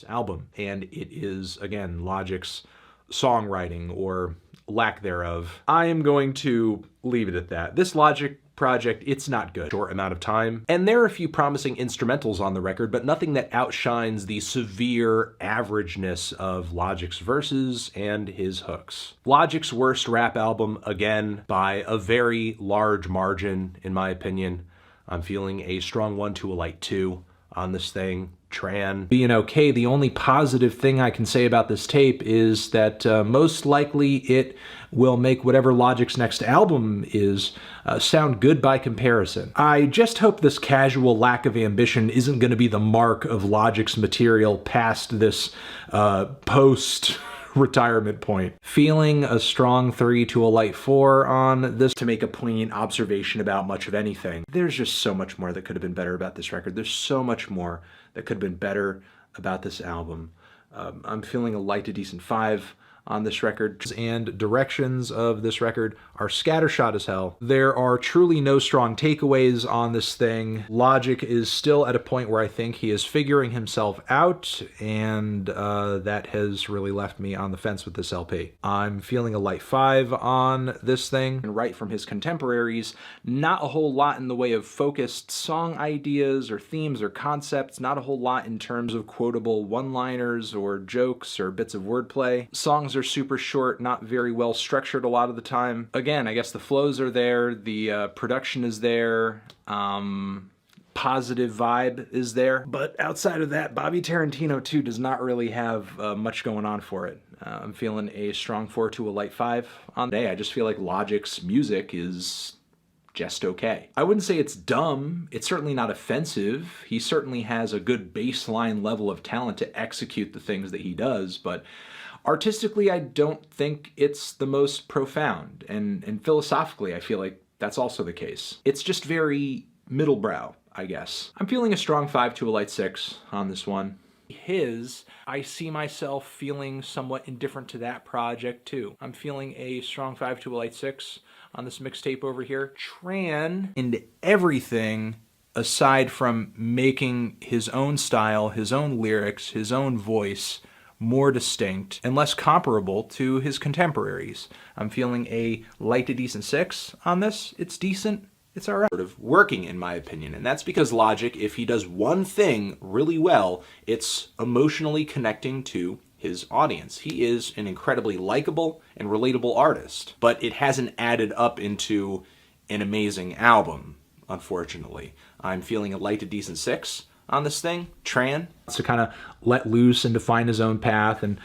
album. And it is, again, Logic's songwriting or lack thereof. I am going to leave it at that. This Logic project, it's not good. Short amount of time. And there are a few promising instrumentals on the record, but nothing that outshines the severe averageness of Logic's verses and his hooks. Logic's worst rap album, again, by a very large margin, in my opinion. I'm feeling a strong 1 to a light 2 on this thing. Tran being okay. The only positive thing I can say about this tape is that most likely it will make whatever Logic's next album is sound good by comparison. I just hope this casual lack of ambition isn't going to be the mark of Logic's material past this post-retirement point. Feeling a strong 3 to a light 4 on this to make a poignant observation about much of anything. There's just so much more that could have been better about this record. There's so much more that could have been better about this album. I'm feeling a light to decent 5 on this record, and directions of this record are scattershot as hell. There are truly no strong takeaways on this thing. Logic is still at a point where I think he is figuring himself out, and that has really left me on the fence with this LP. I'm feeling a light 5 on this thing. And right from his contemporaries, not a whole lot in the way of focused song ideas or themes or concepts, not a whole lot in terms of quotable one-liners or jokes or bits of wordplay. Songs are super short, not very well structured a lot of the time. Again, I guess the flows are there, the production is there, positive vibe is there, but outside of that, Bobby Tarantino too does not really have much going on for it. I'm feeling a strong 4 to a light 5 on today. I just feel like Logic's music is just okay. I wouldn't say it's dumb. It's certainly not offensive. He certainly has a good baseline level of talent to execute the things that he does, but artistically, I don't think it's the most profound, and philosophically, I feel like that's also the case. It's just very middlebrow, I guess. I'm feeling a strong 5 to a light 6 on this one. I see myself feeling somewhat indifferent to that project too. I'm feeling a strong 5 to a light 6 on this mixtape over here. Tran, into everything aside from making his own style, his own lyrics, his own voice more distinct and less comparable to his contemporaries. I'm feeling a light to decent 6 on this. It's decent. It's alright. Sort of working, in my opinion, and that's because Logic, if he does one thing really well, it's emotionally connecting to his audience. He is an incredibly likable and relatable artist, but it hasn't added up into an amazing album, unfortunately. I'm feeling a light to decent 6 on this thing. Tran, to kind of let loose and define his own path and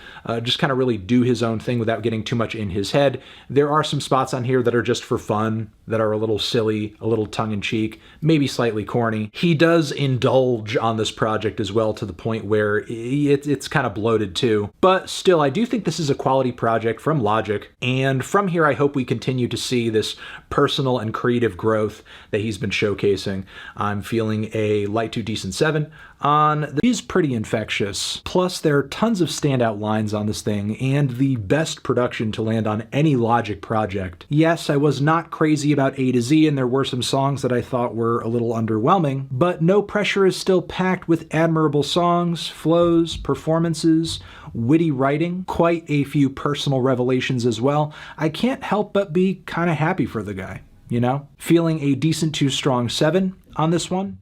just kind of really do his own thing without getting too much in his head. There are some spots on here that are just for fun, that are a little silly, a little tongue-in-cheek, maybe slightly corny. He does indulge on this project as well to the point where it's kind of bloated too. But still, I do think this is a quality project from Logic, and from here I hope we continue to see this personal and creative growth that he's been showcasing. I'm feeling a light to decent 7 on. He's pretty infectious. Plus, there are tons of standout lines on this thing, and the best production to land on any Logic project. Yes, I was not crazy about A to Z, and there were some songs that I thought were a little underwhelming, but No Pressure is still packed with admirable songs, flows, performances, witty writing, quite a few personal revelations as well. I can't help but be kind of happy for the guy, you know? Feeling a decent to strong 7 on this one.